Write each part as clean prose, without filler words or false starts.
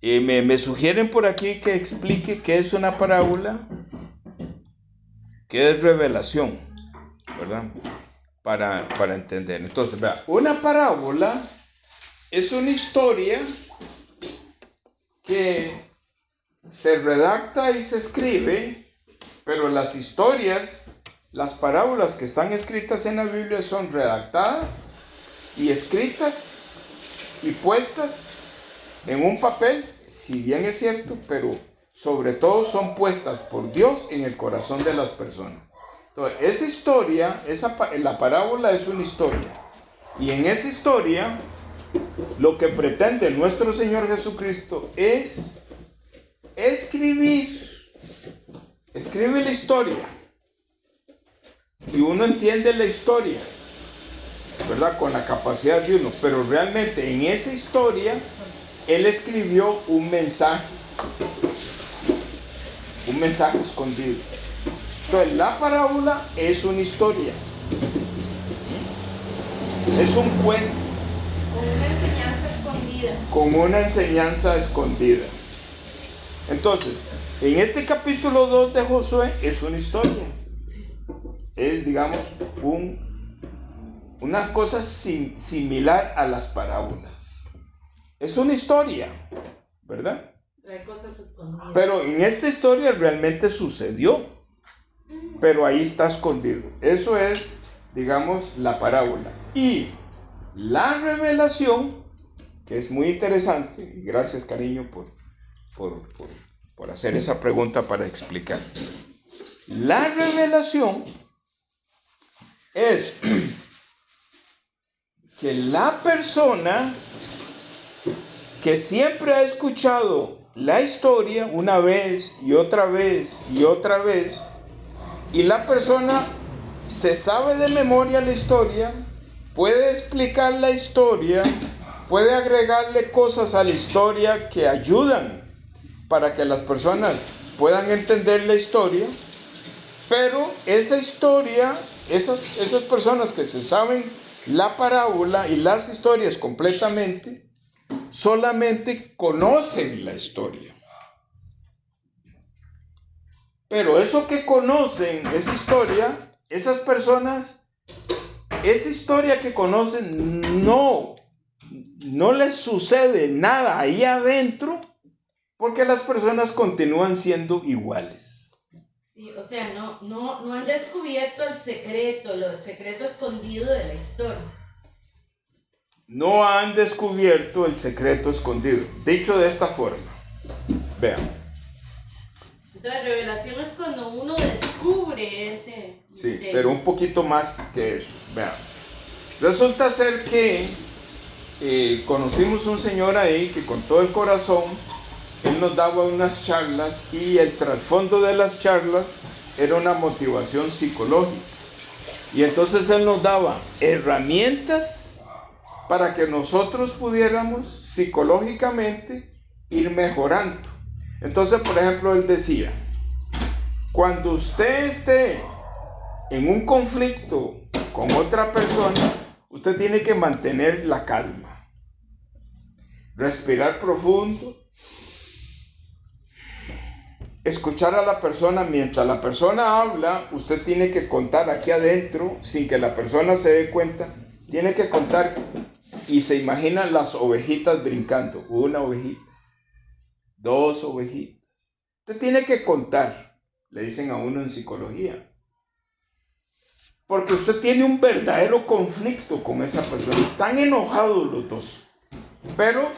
Me sugieren por aquí que explique qué es una parábola, qué es revelación, ¿verdad? Para entender. Entonces, vea, una parábola es una historia que se redacta y se escribe, pero las historias, las parábolas que están escritas en la Biblia son redactadas y escritas y puestas en un papel, si bien es cierto, pero sobre todo son puestas por Dios en el corazón de las personas. Entonces, esa historia, la parábola es una historia. Y en esa historia, lo que pretende nuestro Señor Jesucristo es escribe la historia. Y uno entiende la historia, ¿verdad? Con la capacidad de uno. Pero realmente en esa historia, Él escribió un mensaje escondido. Entonces, la parábola es una historia. Es un cuento. Con una enseñanza escondida. Con una enseñanza escondida. Entonces, en este capítulo 2 de Josué es una historia. Es, digamos, una cosa similar a las parábolas. Es una historia, ¿verdad? Hay cosas escondidas. Pero en esta historia realmente sucedió. Pero ahí está escondido. Eso es, digamos, la parábola. Y la revelación, que es muy interesante, y gracias, cariño, por hacer esa pregunta para explicar. La revelación es que la persona que siempre ha escuchado la historia una vez y otra vez y otra vez, y la persona se sabe de memoria la historia, puede explicar la historia, puede agregarle cosas a la historia que ayudan para que las personas puedan entender la historia, pero esa historia, esas personas que se saben la parábola y las historias completamente, solamente conocen la historia. Pero eso que conocen, esa historia, esas personas, esa historia que conocen, no les sucede nada ahí adentro, porque las personas continúan siendo iguales. Sí, o sea, no han descubierto el secreto escondido de la historia. No han descubierto el secreto escondido. Dicho de esta forma, vean. Entonces, revelación es cuando uno descubre ese misterio. Sí, pero un poquito más que eso. Vean. Resulta ser que conocimos un señor ahí que con todo el corazón, él nos daba unas charlas y el trasfondo de las charlas era una motivación psicológica. Y entonces él nos daba herramientas para que nosotros pudiéramos psicológicamente ir mejorando. Entonces, por ejemplo, él decía, cuando usted esté en un conflicto con otra persona, usted tiene que mantener la calma, respirar profundo, escuchar a la persona. Mientras la persona habla, usted tiene que contar aquí adentro, sin que la persona se dé cuenta, tiene que contar y se imagina las ovejitas brincando. Una ovejita, dos ovejitas. Usted tiene que contar, le dicen a uno en psicología. Porque usted tiene un verdadero conflicto con esa persona. Están enojados los dos. Pero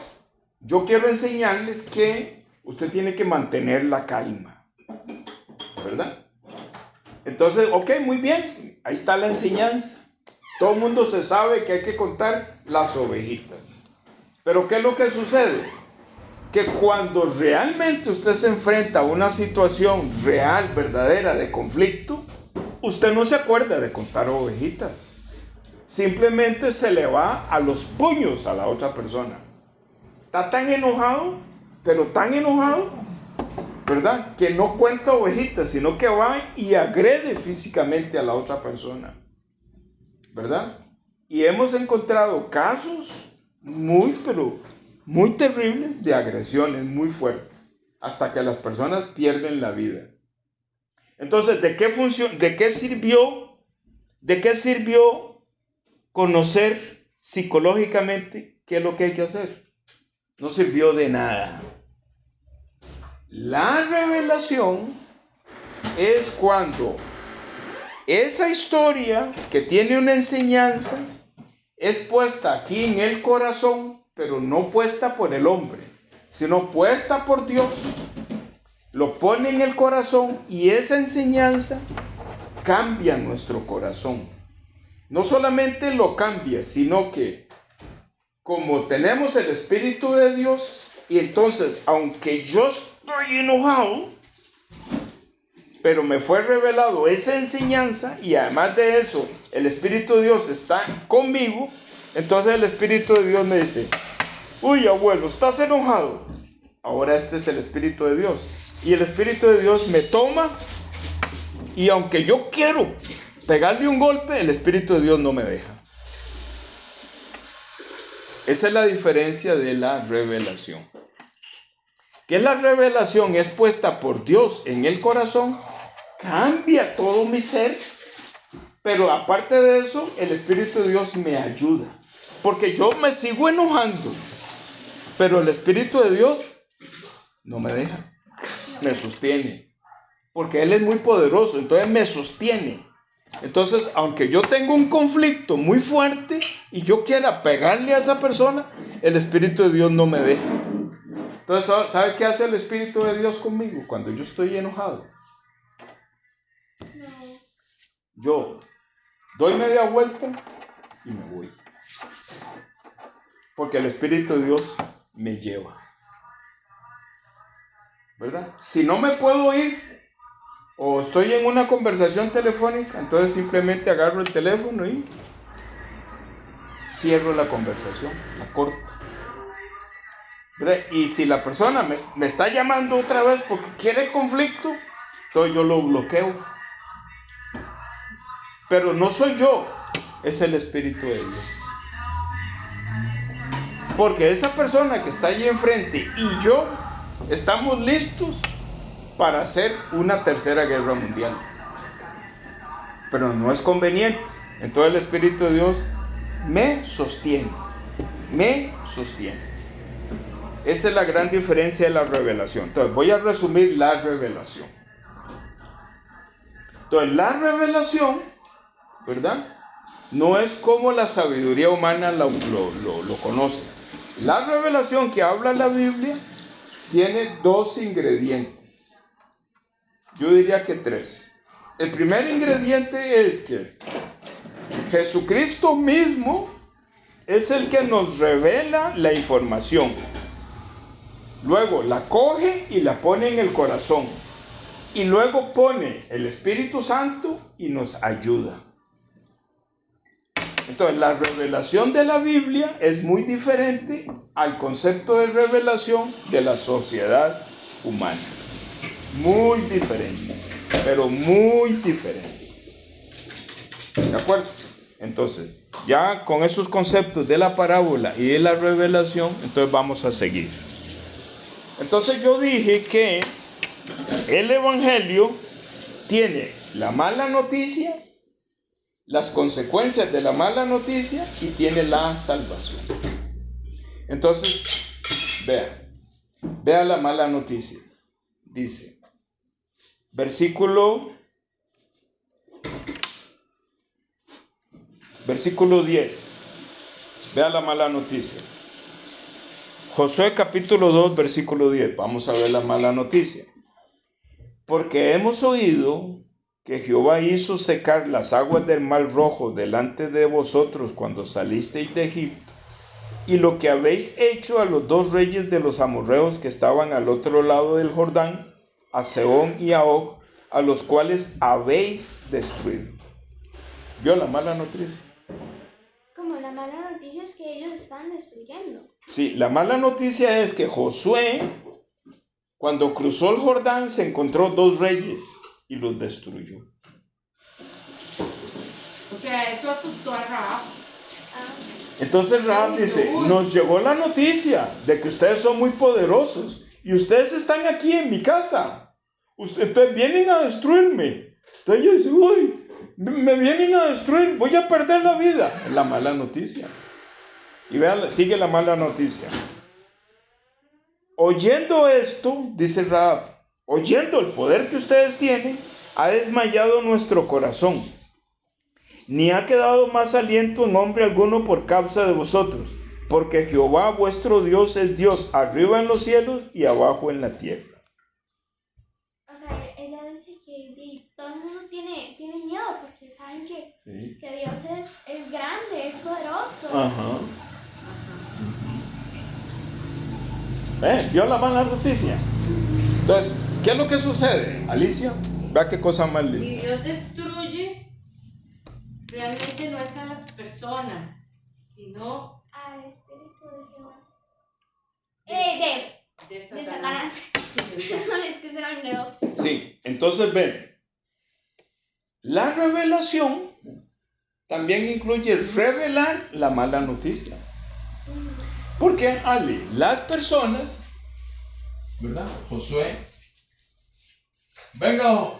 yo quiero enseñarles que usted tiene que mantener la calma. ¿Verdad? Entonces, ok, muy bien. Ahí está la enseñanza. Todo el mundo se sabe que hay que contar las ovejitas. Pero ¿qué es lo que sucede? Que cuando realmente usted se enfrenta a una situación real, verdadera, de conflicto, usted no se acuerda de contar ovejitas. Simplemente se le va a los puños a la otra persona. Está tan enojado, pero tan enojado, ¿verdad? Que no cuenta ovejitas, sino que va y agrede físicamente a la otra persona, ¿verdad? Y hemos encontrado casos muy, pero muy terribles de agresiones muy fuertes, hasta que las personas pierden la vida. Entonces, ¿de qué sirvió conocer psicológicamente qué es lo que hay que hacer? No sirvió de nada. La revelación es cuando esa historia que tiene una enseñanza es puesta aquí en el corazón, pero no puesta por el hombre, sino puesta por Dios. Lo pone en el corazón y esa enseñanza cambia nuestro corazón. No solamente lo cambia, sino que como tenemos el Espíritu de Dios, y entonces, aunque yo estoy enojado, pero me fue revelado esa enseñanza, y además de eso, el Espíritu de Dios está conmigo, entonces el Espíritu de Dios me dice, uy, abuelo, ¿estás enojado? Ahora este es el Espíritu de Dios. Y el Espíritu de Dios me toma, y aunque yo quiero pegarle un golpe, el Espíritu de Dios no me deja. Esa es la diferencia de la revelación. Que la revelación es puesta por Dios en el corazón, cambia todo mi ser, pero aparte de eso, el Espíritu de Dios me ayuda. Porque yo me sigo enojando, pero el Espíritu de Dios no me deja, me sostiene. Porque Él es muy poderoso, entonces me sostiene. Entonces, aunque yo tengo un conflicto muy fuerte y yo quiera pegarle a esa persona, el Espíritu de Dios no me deja. Entonces, ¿sabe qué hace el Espíritu de Dios conmigo cuando yo estoy enojado? Yo doy media vuelta y me voy. Porque el Espíritu de Dios me lleva. ¿Verdad? Si no me puedo ir o estoy en una conversación telefónica, entonces simplemente agarro el teléfono y cierro la conversación, la corto. ¿Verdad? Y si la persona me está llamando otra vez porque quiere el conflicto, entonces yo lo bloqueo. Pero no soy yo, es el Espíritu de Dios. Porque esa persona que está allí enfrente y yo estamos listos para hacer una tercera guerra mundial. Pero no es conveniente. Entonces el Espíritu de Dios me sostiene. Me sostiene. Esa es la gran diferencia de la revelación. Entonces voy a resumir la revelación. Entonces la revelación, ¿verdad? No es como la sabiduría humana lo conoce. La revelación que habla la Biblia tiene dos ingredientes. Yo diría que tres. El primer ingrediente es que Jesucristo mismo es el que nos revela la información. Luego la coge y la pone en el corazón. Y luego pone el Espíritu Santo y nos ayuda. Entonces, la revelación de la Biblia es muy diferente al concepto de revelación de la sociedad humana. Muy diferente, pero muy diferente. ¿De acuerdo? Entonces, ya con esos conceptos de la parábola y de la revelación, entonces vamos a seguir. Entonces yo dije que el Evangelio tiene la mala noticia, las consecuencias de la mala noticia y tiene la salvación. Entonces, vea la mala noticia. Dice, versículo 10. Vea la mala noticia. Josué capítulo 2, versículo 10. Vamos a ver la mala noticia. Porque hemos oído que Jehová hizo secar las aguas del Mar Rojo delante de vosotros cuando salisteis de Egipto, y lo que habéis hecho a los dos reyes de los amorreos que estaban al otro lado del Jordán, a Sehón y a Og, a los cuales habéis destruido. ¿Vio la mala noticia? Como la mala noticia es que ellos están destruyendo. Sí, la mala noticia es que Josué, cuando cruzó el Jordán, se encontró dos reyes y los destruyó. O sea, eso asustó a Rahab. Entonces Rahab dice, nos llegó la noticia de que ustedes son muy poderosos y ustedes están aquí en mi casa. Entonces vienen a destruirme. Entonces ella dice, uy, me vienen a destruir, voy a perder la vida. Es la mala noticia. Y vean, sigue la mala noticia. Oyendo esto, dice Rahab, oyendo el poder que ustedes tienen, ha desmayado nuestro corazón. Ni ha quedado más aliento en hombre alguno por causa de vosotros, porque Jehová vuestro Dios es Dios arriba en los cielos y abajo en la tierra. O sea, ella dice que todo el mundo tiene miedo porque saben que Dios es grande, es poderoso. Ajá. ¿Vio la mala noticia? Entonces, ¿qué es lo que sucede, Alicia? Vea qué cosa más linda. Y Dios destruye, realmente no es a las personas, sino Al espíritu de Jehová. de De Satanás. Satanás. No, es que se me olvidó. Sí, entonces ven, la revelación también incluye revelar la mala noticia. Porque, Ale, las personas, ¿verdad? Josué, venga,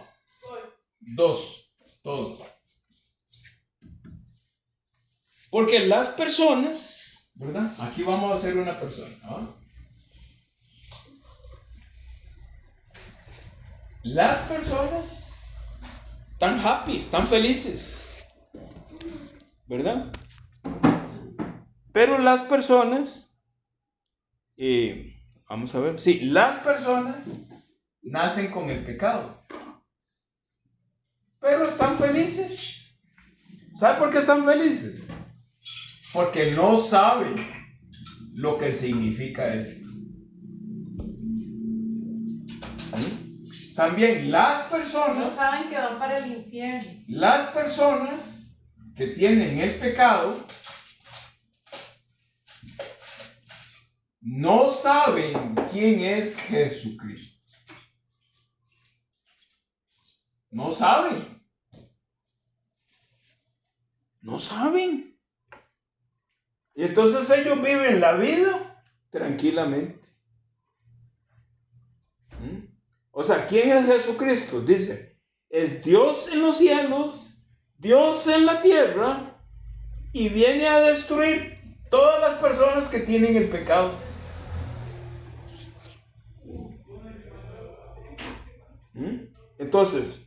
dos, todos. Porque las personas, ¿verdad? Aquí vamos a hacer una persona, ¿no? Las personas están happy, están felices, ¿verdad? Pero las personas, vamos a ver, sí, las personas nacen con el pecado, pero están felices. ¿Sabe por qué están felices? Porque no saben lo que significa eso. También las No personas, saben que van para el infierno. las personas que tienen el pecado, no saben quién es Jesucristo. No saben. No saben. Y entonces ellos viven la vida tranquilamente. O sea, ¿quién es Jesucristo? Dice, es Dios en los cielos, Dios en la tierra, y viene a destruir todas las personas que tienen el pecado. Entonces,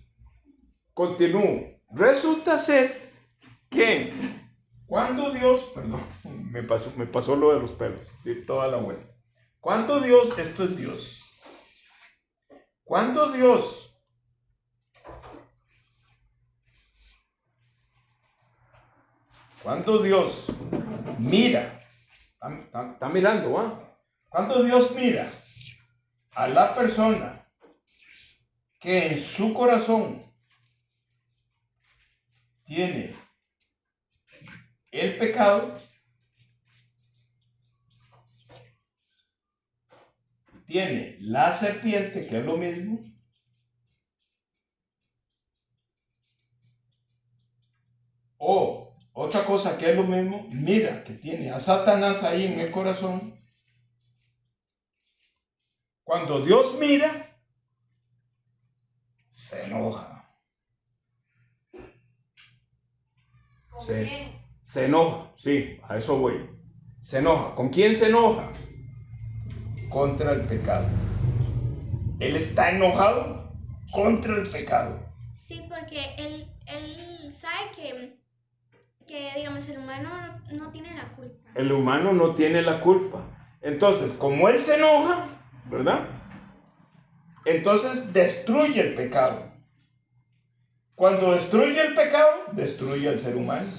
continúo. Resulta ser que cuando Dios, perdón, me pasó lo de los pelos, de toda la vuelta. Cuando Dios, esto es Dios. Cuando Dios mira, está mirando, ¿va? Cuando Dios mira a la persona que en su corazón tiene el pecado, tiene la serpiente, que es lo mismo, o otra cosa que es lo mismo, mira que tiene a Satanás ahí en el corazón. Cuando Dios mira, se enoja. Se enoja, sí, a eso voy. Se enoja. ¿Con quién se enoja? Contra el pecado. Él está enojado contra el pecado. Sí, porque él sabe que digamos, el humano no tiene la culpa. El humano no tiene la culpa. Entonces, como él se enoja, ¿verdad? Entonces destruye el pecado. Cuando destruye el pecado, destruye al ser humano.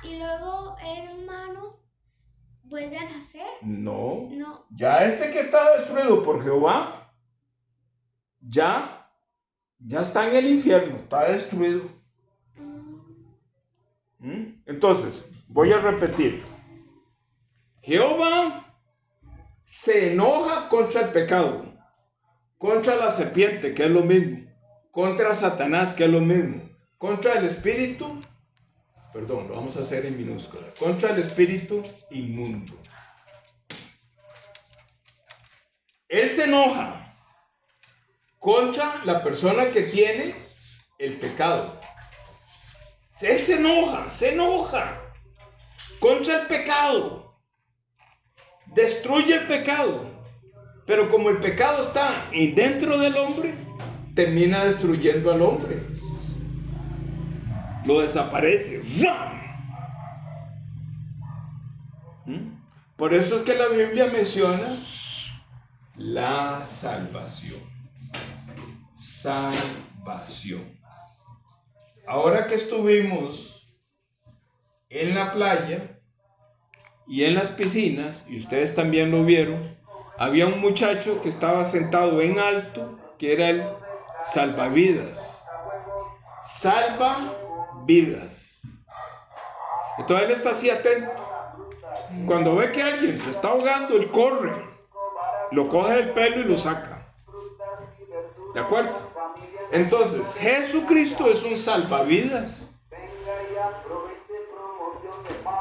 Y luego el humano vuelve a nacer. No. No. Ya este que está destruido por Jehová, ya está en el infierno, está destruido. Entonces, voy a repetir. Jehová se enoja contra el pecado, contra la serpiente, que es lo mismo, contra Satanás, que es lo mismo, contra el espíritu, perdón, lo vamos a hacer en minúscula, contra el espíritu inmundo. Él se enoja contra la persona que tiene el pecado. Él se enoja contra el pecado. Destruye el pecado. Pero como el pecado está dentro del hombre, termina destruyendo al hombre. Lo desaparece. Por eso es que la Biblia menciona la salvación. Salvación. Ahora que estuvimos en la playa y en las piscinas, y ustedes también lo vieron, había un muchacho que estaba sentado en alto, que era el salvavidas. Salvavidas. Entonces él está así atento. Cuando ve que alguien se está ahogando, él corre, lo coge del pelo y lo saca. ¿De acuerdo? Entonces, Jesucristo es un salvavidas.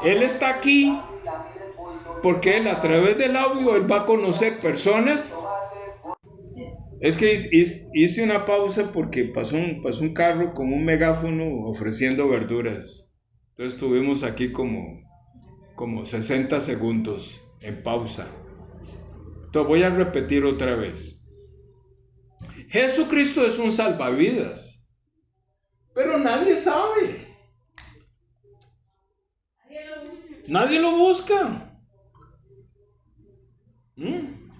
Él está aquí porque él, a través del audio, él va a conocer personas. Es que hice una pausa porque pasó un carro con un megáfono ofreciendo verduras. Entonces estuvimos aquí como 60 segundos en pausa. Entonces voy a repetir otra vez. Jesucristo es un salvavidas, pero nadie sabe. Nadie lo busca.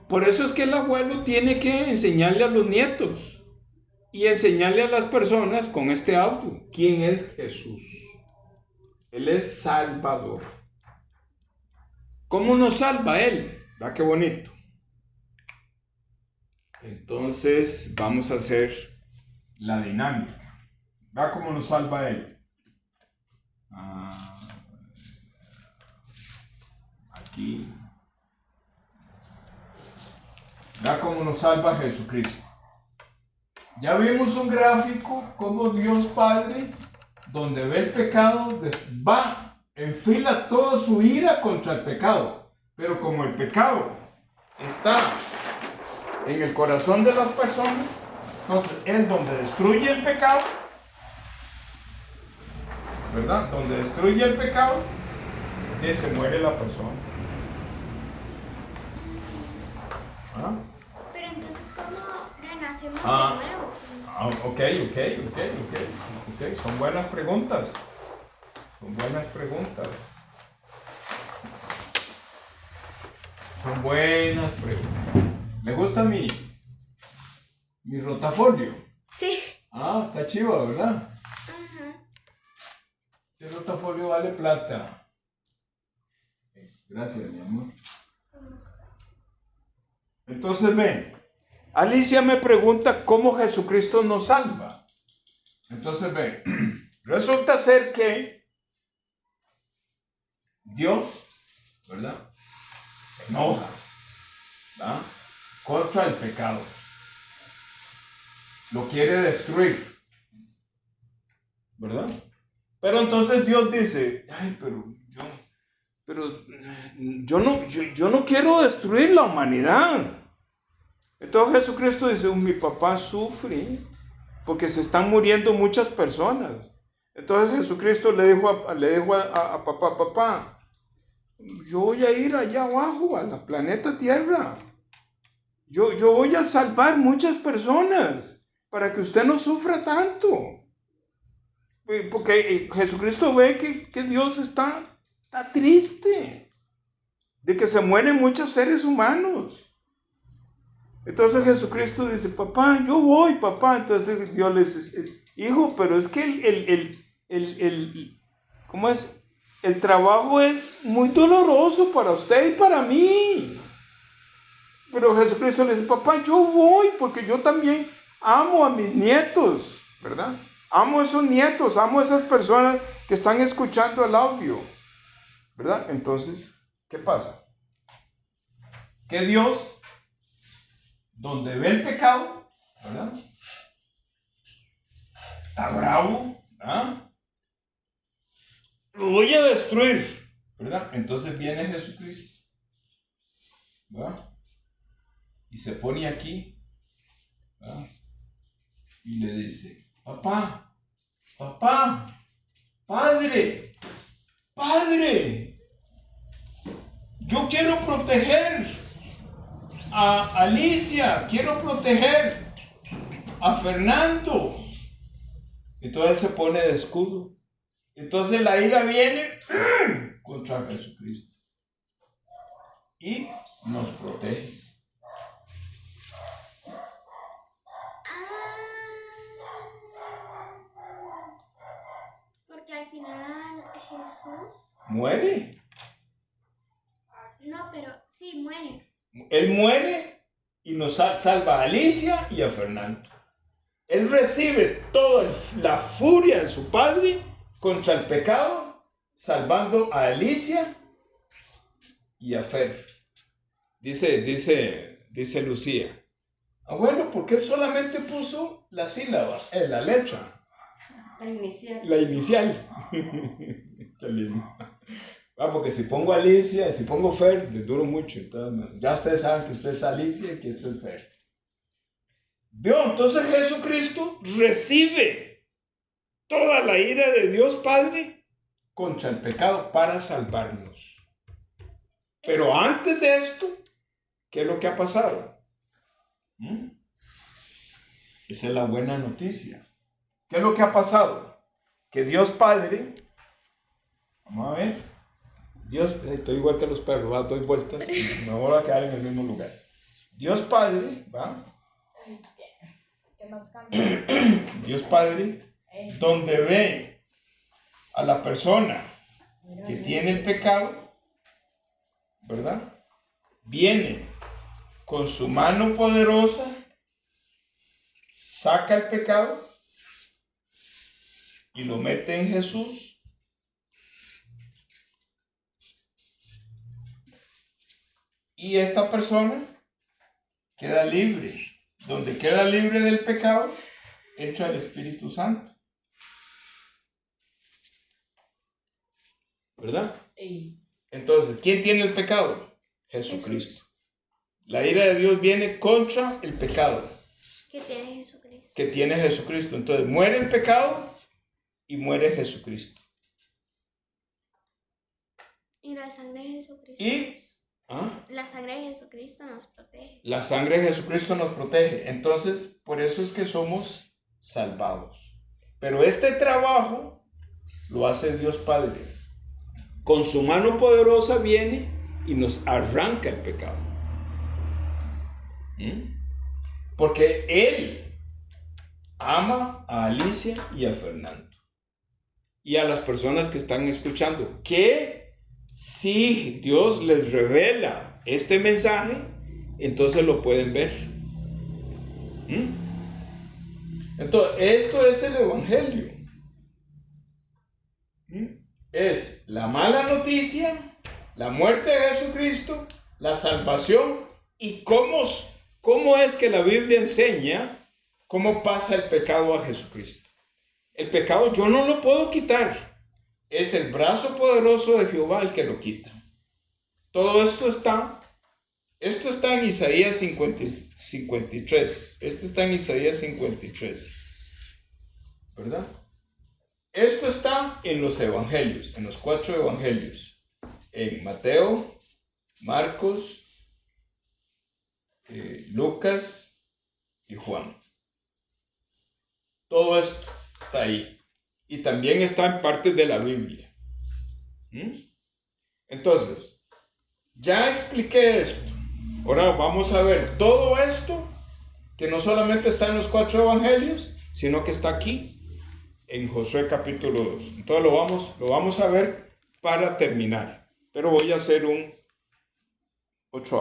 Por eso es que el abuelo tiene que enseñarle a los nietos y enseñarle a las personas con este audio quién es Jesús. Él es Salvador. ¿Cómo nos salva Él? ¿Va qué bonito? Entonces vamos a hacer la dinámica. ¿Va cómo nos salva Él? Aquí. ¿Va cómo nos salva Jesucristo? Ya vimos un gráfico como Dios Padre, donde ve el pecado, enfila toda su ira contra el pecado. Pero como el pecado está en el corazón de las personas, entonces es donde destruye el pecado, ¿verdad? Donde destruye el pecado, se muere la persona. Pero entonces, ¿cómo renacemos de nuevo? Ok. Son buenas preguntas. ¿Le gusta mi rotafolio? Sí. Está chiva, ¿verdad? Ajá. El rotafolio vale plata. Gracias, mi amor. Entonces ven, Alicia me pregunta cómo Jesucristo nos salva. Entonces ven, resulta ser que Dios, ¿verdad?, se enoja, ¿verdad?, contra el pecado. Lo quiere destruir, ¿verdad? Pero entonces Dios dice, yo no quiero destruir la humanidad. Entonces Jesucristo dice, mi papá sufre porque se están muriendo muchas personas. Entonces Jesucristo le dijo a papá, yo voy a ir allá abajo, a la planeta Tierra. Yo voy a salvar muchas personas para que usted no sufra tanto. Porque Jesucristo ve que Dios está triste de que se mueren muchos seres humanos. Entonces Jesucristo dice, papá, yo voy, papá. Entonces Dios le dice, hijo, pero es que ¿cómo es? El trabajo es muy doloroso para usted y para mí. Pero Jesucristo le dice, papá, yo voy porque yo también amo a mis nietos, ¿verdad? Amo a esos nietos, amo a esas personas que están escuchando el audio, ¿verdad? Entonces, ¿qué pasa? Que Dios, donde ve el pecado, ¿verdad?, está bravo Lo voy a destruir, ¿verdad? Entonces viene Jesucristo, ¿verdad? Y se pone aquí, ¿verdad? Y le dice, papá, padre, yo quiero proteger a Alicia, quiero proteger a Fernando. Entonces él se pone de escudo. Entonces la ira viene contra Jesucristo y nos protege. Porque al final Jesús ¿Muere? No, pero sí, muere. Él muere y nos salva a Alicia y a Fernando. Él recibe toda la furia de su padre contra el pecado, salvando a Alicia y a Fer. Dice Lucía, abuelo, ¿por qué él solamente puso la sílaba, la letra? La inicial. Qué lindo. Porque si pongo Alicia, si pongo Fer, les duro mucho. Entonces, ya ustedes saben que usted es Alicia y que este es Fer. ¿Vio? Entonces Jesucristo recibe toda la ira de Dios Padre contra el pecado para salvarnos. Pero antes de esto, ¿qué es lo que ha pasado? Esa es la buena noticia. ¿Qué es lo que ha pasado? Que Dios Padre, vamos a ver, Dios, estoy igual que los perros, doy vueltas y me voy a quedar en el mismo lugar. Dios Padre, ¿va? Dios Padre, donde ve a la persona que tiene el pecado, ¿verdad? Viene con su mano poderosa, saca el pecado y lo mete en Jesús. Y esta persona queda libre. Donde queda libre del pecado, entra el Espíritu Santo. ¿Verdad? Entonces, ¿quién tiene el pecado? Jesucristo. La ira de Dios viene contra el pecado. Que tiene Jesucristo. Entonces, muere el pecado y muere Jesucristo. Y la sangre de Jesucristo. La sangre de Jesucristo nos protege. La sangre de Jesucristo nos protege. Entonces, por eso es que somos salvados. Pero este trabajo lo hace Dios Padre. Con su mano poderosa viene y nos arranca el pecado. Porque Él ama a Alicia y a Fernando. Y a las personas que están escuchando. Que si Dios les revela este mensaje, entonces lo pueden ver. Entonces, esto es el Evangelio. Es la mala noticia, la muerte de Jesucristo, la salvación y cómo es que la Biblia enseña cómo pasa el pecado a Jesucristo. El pecado yo no lo puedo quitar. Es el brazo poderoso de Jehová el que lo quita. Todo esto está en Isaías 53. Este está en Isaías 53. ¿Verdad? Esto está en los evangelios, en los 4 evangelios. En Mateo, Marcos, Lucas y Juan. Todo esto está ahí. Y también está en partes de la Biblia. Entonces, ya expliqué esto. Ahora vamos a ver todo esto que no solamente está en los 4 evangelios, sino que está aquí en Josué capítulo 2. Entonces lo vamos a ver para terminar. Pero voy a hacer un 8.